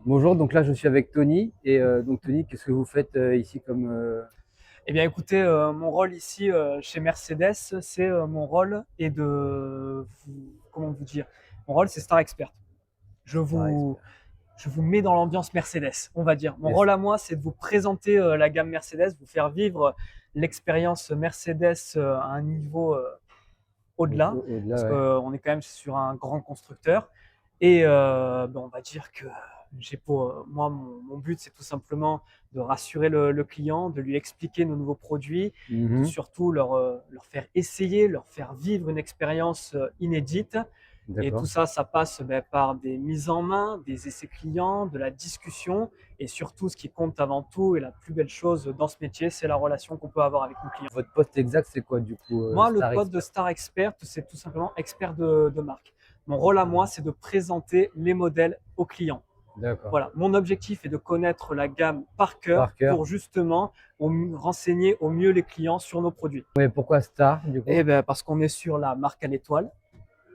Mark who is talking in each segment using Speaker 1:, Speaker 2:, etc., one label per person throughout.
Speaker 1: Bonjour, donc là je suis avec Tony. Et donc Tony, qu'est-ce que vous faites ici comme
Speaker 2: Eh bien, écoutez, mon rôle ici chez Mercedes, c'est mon rôle est comment vous dire, mon rôle c'est Star Expert. Je
Speaker 1: Star
Speaker 2: vous,
Speaker 1: Expert?
Speaker 2: je vous mets dans l'ambiance Mercedes, on va dire. Mon
Speaker 1: Et
Speaker 2: rôle à moi, c'est de vous présenter la gamme Mercedes, vous faire vivre l'expérience Mercedes à un niveau au-delà,
Speaker 1: au-delà,
Speaker 2: parce
Speaker 1: ouais.
Speaker 2: qu'on est quand même sur un grand constructeur. Et on va dire que j'ai pour moi, mon but, c'est tout simplement de rassurer le client, de lui expliquer nos nouveaux produits, de
Speaker 1: Mhm.
Speaker 2: surtout leur faire essayer, leur faire vivre une expérience inédite. Et tout
Speaker 1: D'accord.
Speaker 2: ça, ça passe par des mises en main, des essais clients, de la discussion, et surtout, ce qui compte avant tout, et la plus belle chose dans ce métier, c'est la relation qu'on peut avoir avec nos clients.
Speaker 1: Votre poste exact, c'est quoi du coup,
Speaker 2: Moi, le
Speaker 1: Star
Speaker 2: poste de
Speaker 1: Expert?
Speaker 2: Star Expert, c'est tout simplement expert de marque. Mon rôle à moi, c'est de présenter les modèles aux clients.
Speaker 1: D'accord.
Speaker 2: Voilà, mon objectif est de connaître la gamme par cœur
Speaker 1: Par cœur.
Speaker 2: pour justement renseigner au mieux les clients sur nos produits.
Speaker 1: Ouais, pourquoi Star du
Speaker 2: Et
Speaker 1: coup?
Speaker 2: ben parce qu'on est sur la marque à l'étoile,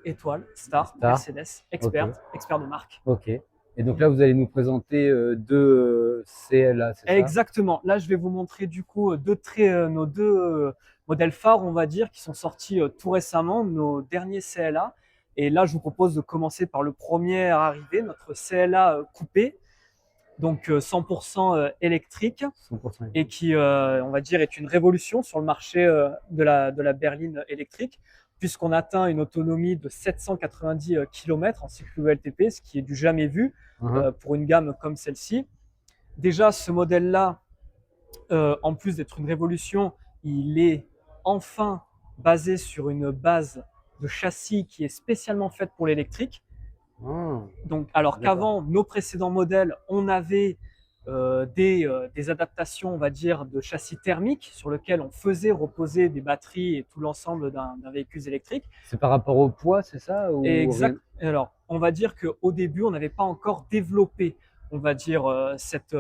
Speaker 2: étoile, star,
Speaker 1: Star.
Speaker 2: Mercedes,
Speaker 1: Ok.
Speaker 2: expert de marque.
Speaker 1: Ok. Et donc là, vous allez nous présenter deux CLA, c'est ça?
Speaker 2: Exactement. Là, je vais vous montrer du coup nos deux modèles phares, on va dire, qui sont sortis tout récemment, nos derniers CLA. Et là, je vous propose de commencer par le premier arrivé, notre CLA coupé, donc 100% électrique,
Speaker 1: 100%
Speaker 2: et
Speaker 1: électrique.
Speaker 2: qui, on va dire, est une révolution sur le marché de la berline électrique, puisqu'on atteint une autonomie de 790 km en cycle WLTP, ce qui est du jamais vu
Speaker 1: Mhm.
Speaker 2: pour une gamme comme celle-ci. Déjà, ce modèle-là, en plus d'être une révolution, il est enfin basé sur une base de châssis qui est spécialement faite pour l'électrique.
Speaker 1: Ah,
Speaker 2: Donc, alors
Speaker 1: d'accord.
Speaker 2: qu'avant, nos précédents modèles, on avait des adaptations, on va dire, de châssis thermiques sur lesquels on faisait reposer des batteries et tout l'ensemble d'un véhicule électrique.
Speaker 1: C'est par rapport au poids, c'est ça
Speaker 2: Et
Speaker 1: ou rien?
Speaker 2: exact. Alors, on va dire qu'au début, on n'avait pas encore développé, on va dire, cette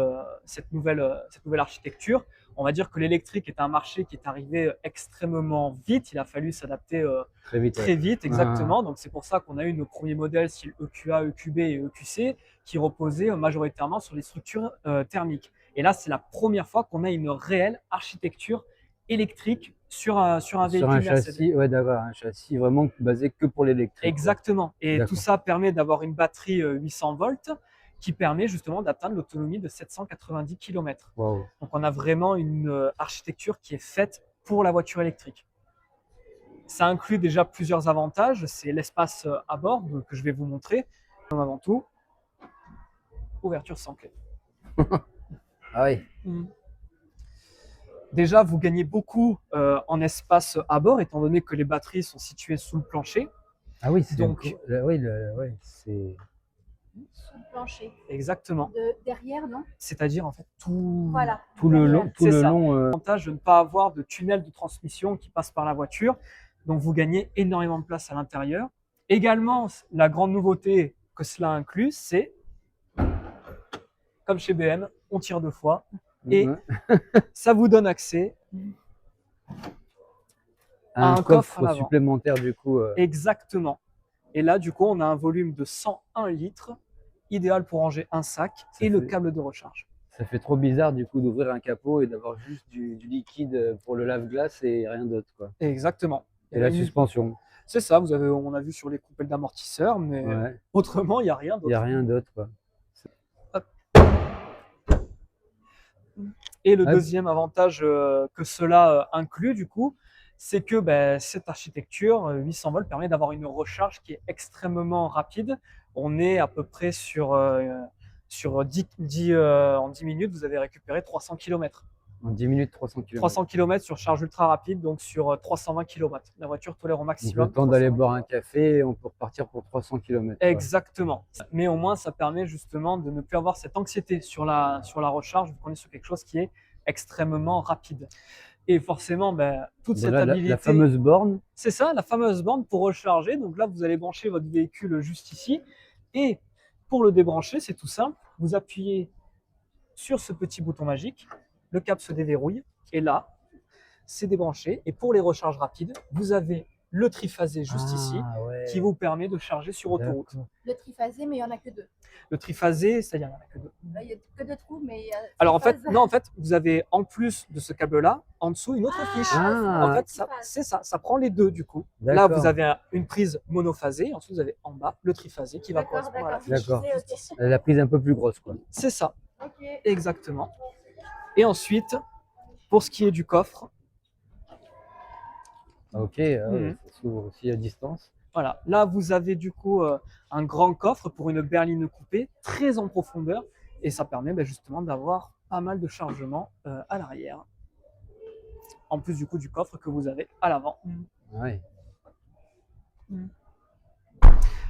Speaker 2: nouvelle architecture. On va dire que l'électrique est un marché qui est arrivé extrêmement vite. Il a fallu s'adapter
Speaker 1: Très vite, ouais.
Speaker 2: très vite,
Speaker 1: Ah,
Speaker 2: exactement. Donc, c'est pour ça qu'on a eu nos premiers modèles, style EQA, EQB et EQC, qui reposaient majoritairement sur les structures thermiques. Et là, c'est la première fois qu'on a une réelle architecture électrique sur un
Speaker 1: sur un
Speaker 2: véhicule Mercedes.
Speaker 1: châssis, ouais, d'accord, un châssis vraiment basé que pour l'électrique, quoi.
Speaker 2: Exactement. Et tout
Speaker 1: D'accord.
Speaker 2: ça permet d'avoir une batterie 800 volts qui permet justement d'atteindre l'autonomie de 790 km.
Speaker 1: Waouh.
Speaker 2: Donc on a vraiment une architecture qui est faite pour la voiture électrique. Ça inclut déjà plusieurs avantages. C'est l'espace à bord que je vais vous montrer. Avant tout, ouverture sans clé.
Speaker 1: Ah oui.
Speaker 2: Déjà, vous gagnez beaucoup en espace à bord, étant donné que les batteries sont situées sous le plancher.
Speaker 1: Ah oui, c'est
Speaker 2: Donc,
Speaker 1: oui, ouais, c'est
Speaker 3: Sous le plancher.
Speaker 2: exactement.
Speaker 3: Derrière, non?
Speaker 2: C'est-à-dire, en fait, tout,
Speaker 3: Voilà,
Speaker 1: tout le long,
Speaker 3: derrière.
Speaker 1: tout
Speaker 2: c'est
Speaker 1: le
Speaker 2: ça.
Speaker 1: long.
Speaker 2: L'avantage de ne pas avoir de tunnel de transmission qui passe par la voiture. Donc, vous gagnez énormément de place à l'intérieur. Également, la grande nouveauté que cela inclut, c'est, comme chez BM, on tire deux fois et
Speaker 1: Ouais.
Speaker 2: ça vous donne accès à
Speaker 1: Un
Speaker 2: un coffre à
Speaker 1: coffre
Speaker 2: l'avant.
Speaker 1: supplémentaire du coup.
Speaker 2: Exactement. Et là, du coup, on a un volume de 101 litres, idéal pour ranger un sac
Speaker 1: Ça
Speaker 2: et le
Speaker 1: fait,
Speaker 2: câble de recharge.
Speaker 1: ça fait trop bizarre du coup d'ouvrir un capot et d'avoir juste du liquide pour le lave-glace et rien d'autre, quoi.
Speaker 2: Exactement.
Speaker 1: Et la suspension.
Speaker 2: C'est ça, on a vu sur les coupelles d'amortisseurs, mais
Speaker 1: Ouais.
Speaker 2: autrement, il n'y a rien
Speaker 1: Il n'y a
Speaker 2: d'autre.
Speaker 1: rien d'autre, quoi.
Speaker 2: Et le
Speaker 1: Ouais,
Speaker 2: deuxième avantage que cela inclut, du coup, c'est que cette architecture 800 volts permet d'avoir une recharge qui est extrêmement rapide. On est à peu près sur 10 en 10 minutes, vous avez récupéré 300 km.
Speaker 1: en 10 minutes, 300 km.
Speaker 2: 300 km sur charge ultra rapide, donc sur 320 km. La voiture tolère au
Speaker 1: Donc le
Speaker 2: maximum
Speaker 1: temps d'aller
Speaker 2: 320
Speaker 1: boire un
Speaker 2: km.
Speaker 1: café, on peut repartir pour 300 km, quoi.
Speaker 2: Exactement. Mais au moins, ça permet justement de ne plus avoir cette anxiété sur la recharge, vu qu'on est sur quelque chose qui est extrêmement rapide. Et forcément, toute cette
Speaker 1: Déjà, la
Speaker 2: habilité,
Speaker 1: fameuse borne.
Speaker 2: c'est ça, la fameuse borne pour recharger. Donc là, vous allez brancher votre véhicule juste ici. Et pour le débrancher, c'est tout simple. Vous appuyez sur ce petit bouton magique, le câble se déverrouille. Et là, c'est débranché. Et pour les recharges rapides, vous avez le triphasé juste ici,
Speaker 1: Ah, ouais.
Speaker 2: qui vous permet de charger sur autoroute.
Speaker 1: D'accord.
Speaker 3: Le triphasé, mais il n'y en a que deux.
Speaker 2: Le triphasé, c'est-à-dire il y en a que deux.
Speaker 3: Là, il n'y a que deux trous, mais il y a
Speaker 2: Alors en fait,
Speaker 3: triphase.
Speaker 2: non, en fait, vous avez en plus de ce câble-là, en dessous une autre fiche.
Speaker 1: Ah.
Speaker 2: En fait, c'est ça, ça prend les deux du coup. Là,
Speaker 1: D'accord.
Speaker 2: vous avez une prise monophasée, ensuite vous avez en bas le triphasé qui va
Speaker 3: D'accord,
Speaker 2: correspondre à la
Speaker 3: d'accord.
Speaker 2: fiche.
Speaker 1: D'accord.
Speaker 3: Je disais, ok.
Speaker 1: La prise un peu plus grosse, quoi.
Speaker 2: C'est ça,
Speaker 3: Ok.
Speaker 2: exactement. Et ensuite, pour ce qui est du coffre,
Speaker 1: Ah, ok, ah ouais,
Speaker 2: Mhm.
Speaker 1: ça s'ouvre aussi à distance.
Speaker 2: voilà, là vous avez du coup un grand coffre pour une berline coupée, très en profondeur, et ça permet justement d'avoir pas mal de chargement à l'arrière. En plus du coup du coffre que vous avez à l'avant.
Speaker 1: Ouais.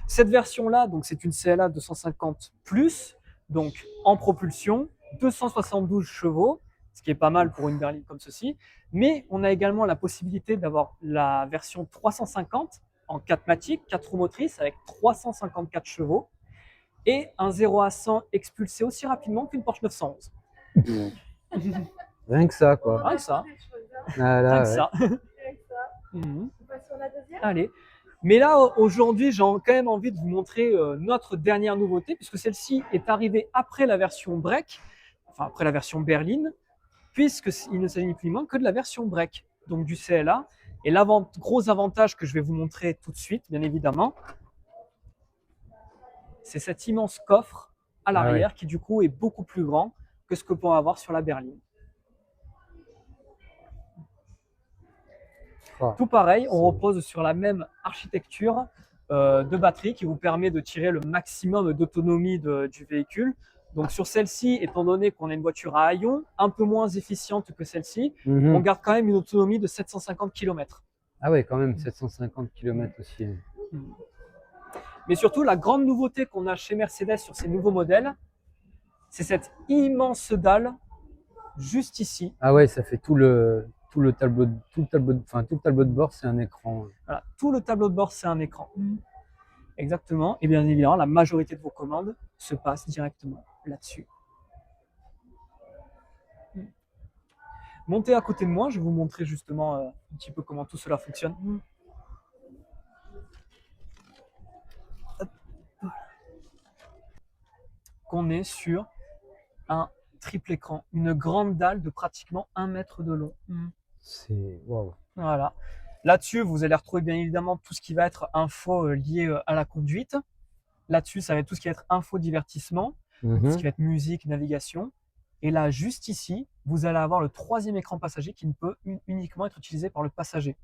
Speaker 2: Cette version-là, donc c'est une CLA 250 plus, donc en propulsion, 272 chevaux, ce qui est pas mal pour une berline comme ceci. Mais on a également la possibilité d'avoir la version 350 en 4matic, 4 roues motrices avec 354 chevaux et un 0 à 100 expulsé aussi rapidement qu'une Porsche 911.
Speaker 1: Rien que ça, quoi.
Speaker 2: Rien que ça.
Speaker 1: Ah,
Speaker 2: Rien
Speaker 1: là,
Speaker 2: que
Speaker 1: ouais.
Speaker 2: ça.
Speaker 3: Avec ça.
Speaker 2: Mhm.
Speaker 3: On passe sur la deuxième.
Speaker 2: Allez. Mais là, aujourd'hui, j'ai quand même envie de vous montrer notre dernière nouveauté, puisque celle-ci est arrivée après la version break, enfin après la version berline, puisqu'il ne s'agit ni plus ni moins que de la version break, donc du CLA. Et gros avantage que je vais vous montrer tout de suite, bien évidemment, c'est cet immense coffre à l'arrière qui du coup est beaucoup plus grand que ce que peut avoir sur la berline.
Speaker 1: Oh.
Speaker 2: Tout pareil, on repose sur la même architecture de batterie qui vous permet de tirer le maximum d'autonomie du véhicule. Donc sur celle-ci, étant donné qu'on a une voiture à haillons, un peu moins efficiente que celle-ci,
Speaker 1: Mhm.
Speaker 2: on garde quand même une autonomie de 750 km.
Speaker 1: Ah ouais, quand même, 750 km aussi.
Speaker 2: Mais surtout, la grande nouveauté qu'on a chez Mercedes sur ces nouveaux modèles, c'est cette immense dalle juste ici.
Speaker 1: Ah ouais, ça fait tout le tableau de bord, c'est un écran.
Speaker 2: Voilà, tout le tableau de bord, c'est un écran. Exactement. Et bien évidemment, la majorité de vos commandes se passent directement là-dessus. Montez à côté de moi, je vais vous montrer justement un petit peu comment tout cela fonctionne. Qu'on est sur un triple écran, une grande dalle de pratiquement 1 mètre de long.
Speaker 1: C'est waouh.
Speaker 2: Voilà. Là-dessus, vous allez retrouver bien évidemment tout ce qui va être info lié à la conduite. Là-dessus, ça va être tout ce qui va être info divertissement, tout ce qui va être musique, navigation. Et là, juste ici, vous allez avoir le troisième écran passager qui ne peut uniquement être utilisé par le passager.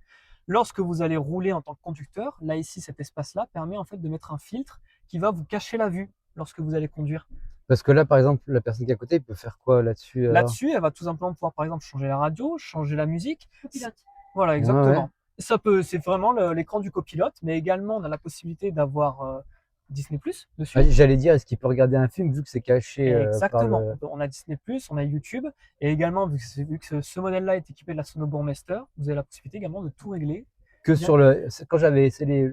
Speaker 2: Lorsque vous allez rouler en tant que conducteur, là ici, cet espace-là permet en fait de mettre un filtre qui va vous cacher la vue lorsque vous allez conduire.
Speaker 1: Parce que là, par exemple, la personne qui est à côté, il peut faire quoi là-dessus?
Speaker 2: Là-dessus, elle va tout simplement pouvoir, par exemple, changer la radio, changer la musique.
Speaker 3: Copilote.
Speaker 2: Voilà, exactement.
Speaker 1: Ouais.
Speaker 2: Ça peut, c'est vraiment l'écran du copilote, mais également on a la possibilité d'avoir Disney+ dessus.
Speaker 1: Ah, j'allais dire, est-ce qu'il peut regarder un film vu que c'est caché
Speaker 2: Exactement.
Speaker 1: par le...
Speaker 2: On a Disney+, on a YouTube, et également vu que ce modèle-là est équipé de la Sono Bourmester, vous avez la possibilité également de tout régler.
Speaker 1: Que sur le... Quand j'avais essayé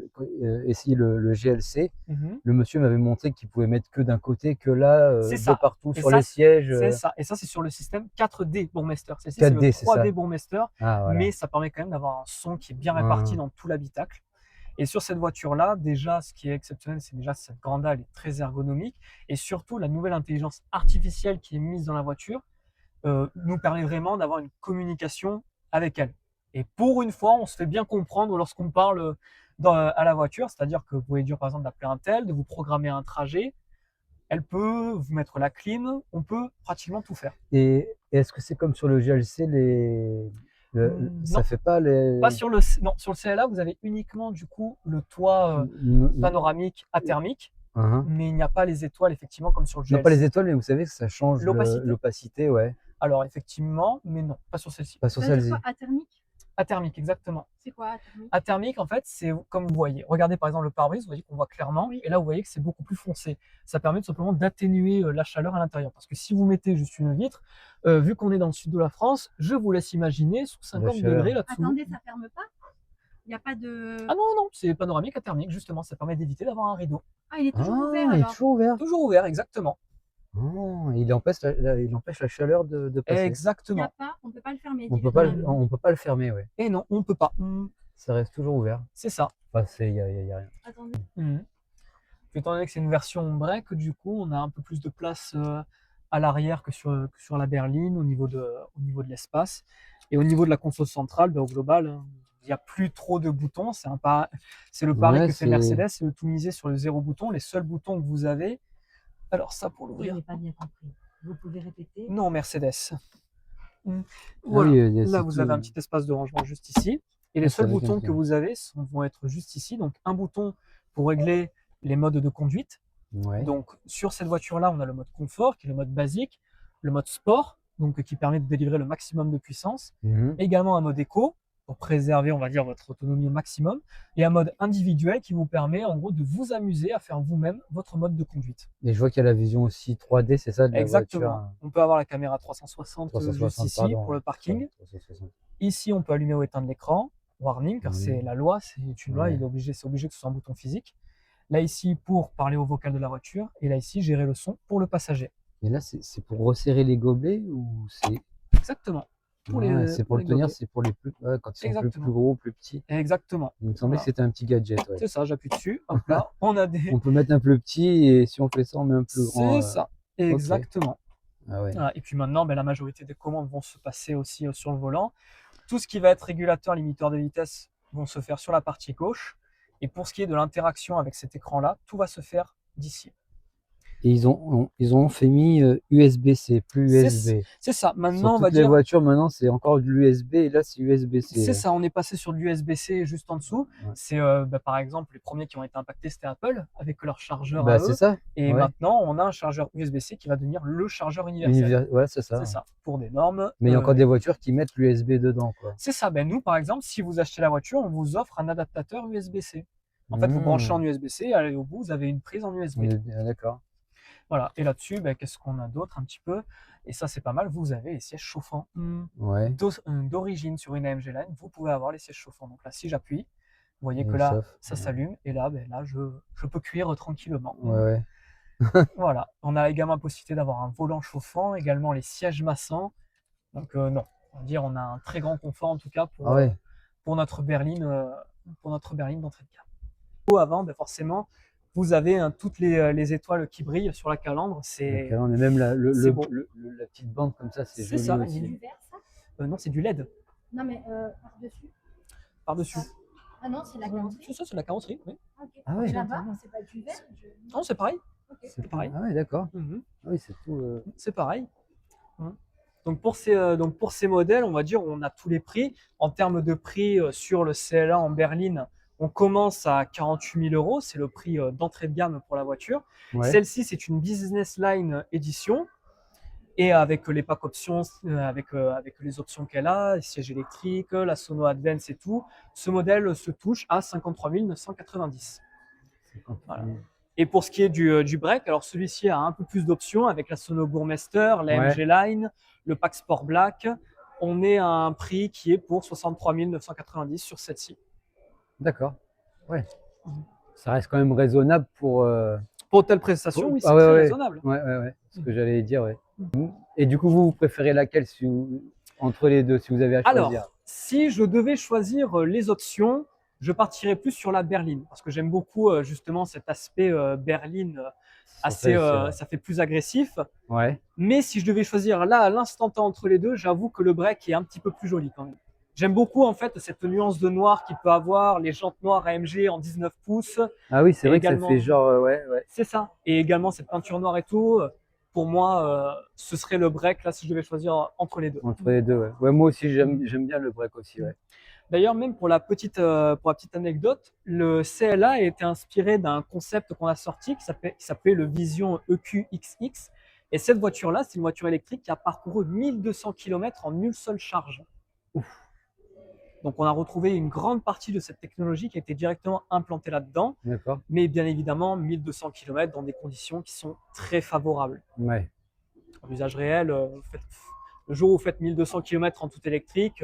Speaker 1: le GLC, le monsieur m'avait montré qu'il pouvait mettre que d'un côté, que là,
Speaker 2: C'est
Speaker 1: de
Speaker 2: ça.
Speaker 1: partout,
Speaker 2: Et
Speaker 1: sur
Speaker 2: ça,
Speaker 1: les sièges.
Speaker 2: C'est ça. Et ça, c'est sur le système 4D Bourmester. C'est
Speaker 1: 4D,
Speaker 2: le
Speaker 1: c'est ça.
Speaker 2: 3D Bourmester,
Speaker 1: Ah, voilà.
Speaker 2: mais ça permet quand même d'avoir un son qui est bien réparti dans tout l'habitacle. Et sur cette voiture-là, déjà, ce qui est exceptionnel, c'est déjà cette grande dalle est très ergonomique, et surtout la nouvelle intelligence artificielle qui est mise dans la voiture nous permet vraiment d'avoir une communication avec elle. Et pour une fois, on se fait bien comprendre lorsqu'on parle à la voiture, c'est-à-dire que vous pouvez dire par exemple d'appeler un tel, de vous programmer un trajet. Elle peut vous mettre la clim, on peut pratiquement tout faire.
Speaker 1: Et est-ce que c'est comme sur le GLC, ça fait pas les...
Speaker 2: Pas sur le, non, sur le CLA, vous avez uniquement du coup le toit panoramique athermique, mais il n'y a pas les étoiles effectivement comme sur le GLC.
Speaker 1: Non, pas les étoiles, mais vous savez que ça change l'opacité, ouais.
Speaker 2: Alors effectivement, mais non, pas sur celle-ci.
Speaker 1: Pas sur celle-ci.
Speaker 3: Athermique.
Speaker 2: Athermique, exactement.
Speaker 3: C'est quoi athermique?
Speaker 2: Athermique, en fait, c'est comme vous voyez. Regardez par exemple le pare-brise, vous voyez qu'on voit clairement, oui. Et là vous voyez que c'est beaucoup plus foncé. Ça permet tout simplement d'atténuer la chaleur à l'intérieur. Parce que si vous mettez juste une vitre, vu qu'on est dans le sud de la France, je vous laisse imaginer sous 50 degrés là-dessous.
Speaker 3: Attendez, ça ferme pas? Il n'y a pas de...
Speaker 2: Ah non, non, c'est panoramique athermique, justement. Ça permet d'éviter d'avoir un rideau.
Speaker 3: Ah, il est toujours ouvert
Speaker 1: alors. Il est toujours ouvert.
Speaker 2: Toujours ouvert, exactement.
Speaker 1: Oh, il empêche la chaleur de passer.
Speaker 2: Exactement.
Speaker 3: On ne peut pas le fermer.
Speaker 1: On peut pas le fermer, ouais.
Speaker 2: Et non, on ne peut pas.
Speaker 1: Ça reste toujours ouvert.
Speaker 2: C'est ça.
Speaker 1: Enfin, y a rien.
Speaker 3: Attendez.
Speaker 2: Étant donné que c'est une version break, du coup, on a un peu plus de place à l'arrière que sur la berline au niveau de l'espace. Et au niveau de la console centrale, au global, il n'y a plus trop de boutons. C'est le pari
Speaker 1: Ouais,
Speaker 2: que fait Mercedes, c'est de tout miser sur le 0 bouton. Les seuls boutons que vous avez, alors ça pour
Speaker 3: Je
Speaker 2: l'ouvrir.
Speaker 3: n'ai pas bien compris. Vous pouvez répéter?
Speaker 2: Non, Mercedes. Voilà.
Speaker 1: oui,
Speaker 2: Là,
Speaker 1: c'est
Speaker 2: vous
Speaker 1: tout.
Speaker 2: avez un petit espace de rangement juste ici. Et les
Speaker 1: Ah, ça
Speaker 2: seuls
Speaker 1: va
Speaker 2: boutons
Speaker 1: bien.
Speaker 2: que vous avez vont être juste ici. Donc, un bouton pour régler les modes de conduite.
Speaker 1: Ouais.
Speaker 2: Donc, sur cette voiture-là, on a le mode confort, qui est le mode basique, le mode sport, donc qui permet de délivrer le maximum de puissance. Également un mode éco, pour préserver, on va dire, votre autonomie au maximum. Et un mode individuel qui vous permet, en gros, de vous amuser à faire vous-même votre mode de conduite.
Speaker 1: Et je vois qu'il y a la vision aussi 3D, c'est ça, de la
Speaker 2: Exactement.
Speaker 1: voiture.
Speaker 2: On peut avoir la caméra 360, juste
Speaker 1: 360,
Speaker 2: ici,
Speaker 1: pardon,
Speaker 2: pour le parking.
Speaker 1: 360.
Speaker 2: Ici, on peut allumer ou éteindre l'écran. Warning, car c'est la loi, c'est une loi,
Speaker 1: Ouais.
Speaker 2: c'est obligé que ce soit un bouton physique. Là, ici, pour parler au vocal de la voiture. Et là, ici, gérer le son pour le passager.
Speaker 1: Et là, c'est pour resserrer les gobelets ou c'est.
Speaker 2: Exactement.
Speaker 1: C'est pour le tenir,
Speaker 2: gobelets.
Speaker 1: c'est pour les plus. Ouais, quand ils sont
Speaker 2: Exactement.
Speaker 1: plus gros, plus petits.
Speaker 2: Exactement.
Speaker 1: Il me semblait que c'était un petit gadget. Ouais.
Speaker 2: C'est ça, j'appuie dessus. Hop là, on a des.
Speaker 1: On peut mettre un plus petit et si on fait ça, on met un plus grand.
Speaker 2: C'est ça. Exactement.
Speaker 1: Ah ouais.
Speaker 2: Voilà. Et puis maintenant, la majorité des commandes vont se passer aussi sur le volant. Tout ce qui va être régulateur, limiteur de vitesse vont se faire sur la partie gauche. Et pour ce qui est de l'interaction avec cet écran-là, tout va se faire d'ici.
Speaker 1: Et ils ont fait mis USB-C, plus USB.
Speaker 2: C'est ça. Maintenant,
Speaker 1: Sur
Speaker 2: on va
Speaker 1: toutes les
Speaker 2: dire.
Speaker 1: voitures, maintenant, c'est encore de l'USB et là, c'est USB-C.
Speaker 2: C'est ça, on est passé sur de l'USB-C juste en dessous.
Speaker 1: Ouais.
Speaker 2: C'est par exemple, les premiers qui ont été impactés, c'était Apple avec leur chargeur
Speaker 1: Bah,
Speaker 2: à
Speaker 1: c'est
Speaker 2: eux.
Speaker 1: ça.
Speaker 2: Et
Speaker 1: Ouais.
Speaker 2: maintenant, on a un chargeur USB-C qui va devenir le chargeur universel.
Speaker 1: Ouais, c'est ça.
Speaker 2: C'est ça, pour des normes.
Speaker 1: Mais il y a encore des voitures qui mettent l'USB dedans, quoi.
Speaker 2: C'est ça. Nous, par exemple, si vous achetez la voiture, on vous offre un adaptateur USB-C. En fait, vous branchez en USB-C et au bout, vous avez une prise en USB.
Speaker 1: D'accord.
Speaker 2: Voilà. Et là-dessus, qu'est-ce qu'on a d'autre un petit peu? Et ça, c'est pas mal. Vous avez les sièges chauffants.
Speaker 1: Ouais.
Speaker 2: D'origine sur une AMG Line, vous pouvez avoir les sièges chauffants. Donc là, si j'appuie, vous voyez que
Speaker 1: Il
Speaker 2: là,
Speaker 1: chauffe.
Speaker 2: ça s'allume. Et là, je peux cuire tranquillement.
Speaker 1: Ouais.
Speaker 2: Voilà. On a également la possibilité d'avoir un volant chauffant, également les sièges massants. Donc non, on va dire on a un très grand confort en tout cas pour notre berline d'entrée de gamme. Avant, forcément, vous avez toutes les étoiles qui brillent sur la calandre.
Speaker 1: La calandre et même la petite bande comme ça, c'est joli
Speaker 2: ça.
Speaker 1: aussi.
Speaker 3: C'est du verre, ça?
Speaker 2: Non, c'est du LED.
Speaker 3: Non, mais par-dessus.
Speaker 2: Par-dessus.
Speaker 3: Ah non, c'est la carrosserie.
Speaker 2: C'est ça, c'est la carrosserie. Oui.
Speaker 3: Okay.
Speaker 1: Ah ouais.
Speaker 3: Et là-bas, c'est pas du verre?
Speaker 2: Non, c'est pareil.
Speaker 3: Okay.
Speaker 2: C'est pareil.
Speaker 1: Ah ouais, d'accord. Ah oui, c'est tout.
Speaker 2: C'est pareil. Donc pour ces modèles, on va dire, on a tous les prix. En termes de prix sur le CLA en berline, on commence à 48 000 €. C'est le prix d'entrée de gamme pour la voiture.
Speaker 1: Ouais.
Speaker 2: Celle-ci, c'est une Business Line édition. Et avec les packs options, avec les options qu'elle a, les sièges électriques, la Sono Advance et tout, ce modèle se touche à 53 990. Voilà. Et pour ce qui est du break, alors celui-ci a un peu plus d'options avec la Sono Bourgmester, la MG Line, le pack Sport Black. On est à un prix qui est pour 63 990 sur celle-ci.
Speaker 1: D'accord. Ouais. Ça reste quand même raisonnable pour
Speaker 2: telle prestation, oui, c'est
Speaker 1: très
Speaker 2: raisonnable.
Speaker 1: Ouais. C'est ce que j'allais dire, ouais. Et du coup, vous préférez laquelle entre les deux, si vous avez à choisir?
Speaker 2: Alors, si je devais choisir les options, je partirais plus sur la berline parce que j'aime beaucoup justement cet aspect berline assez, ça fait plus agressif.
Speaker 1: Ouais.
Speaker 2: Mais si je devais choisir là à l'instant T entre les deux, j'avoue que le break est un petit peu plus joli quand même. J'aime beaucoup en fait cette nuance de noir qu'il peut avoir, les jantes noires AMG en 19 pouces.
Speaker 1: Ah oui, c'est vrai
Speaker 2: également,
Speaker 1: que ça fait genre ouais.
Speaker 2: C'est ça. Et également cette peinture noire et tout. Pour moi, ce serait le break là si je devais choisir entre les deux.
Speaker 1: Entre les deux, ouais. Ouais, moi aussi j'aime bien le break aussi, ouais.
Speaker 2: D'ailleurs, même pour la petite anecdote, le CLA a été inspiré d'un concept qu'on a sorti qui s'appelait le Vision EQXX. Et cette voiture-là, c'est une voiture électrique qui a parcouru 1200 km en une seule charge. Ouf. Donc, on a retrouvé une grande partie de cette technologie qui a été directement implantée là-dedans.
Speaker 1: D'accord.
Speaker 2: Mais bien évidemment, 1200 km dans des conditions qui sont très favorables.
Speaker 1: Ouais.
Speaker 2: En usage réel, le jour où vous faites 1200 km en tout électrique,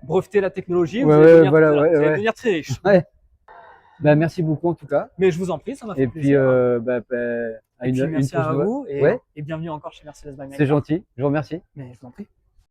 Speaker 2: brevetez la technologie, vous allez devenir très riche.
Speaker 1: Ouais. Bah, merci beaucoup en tout cas.
Speaker 2: Mais je vous en prie, ça m'a fait
Speaker 1: Et
Speaker 2: plaisir.
Speaker 1: puis,
Speaker 2: merci à vous et bienvenue encore chez Mercedes by Micra.
Speaker 1: C'est gentil, je vous remercie.
Speaker 2: Mais je vous en prie.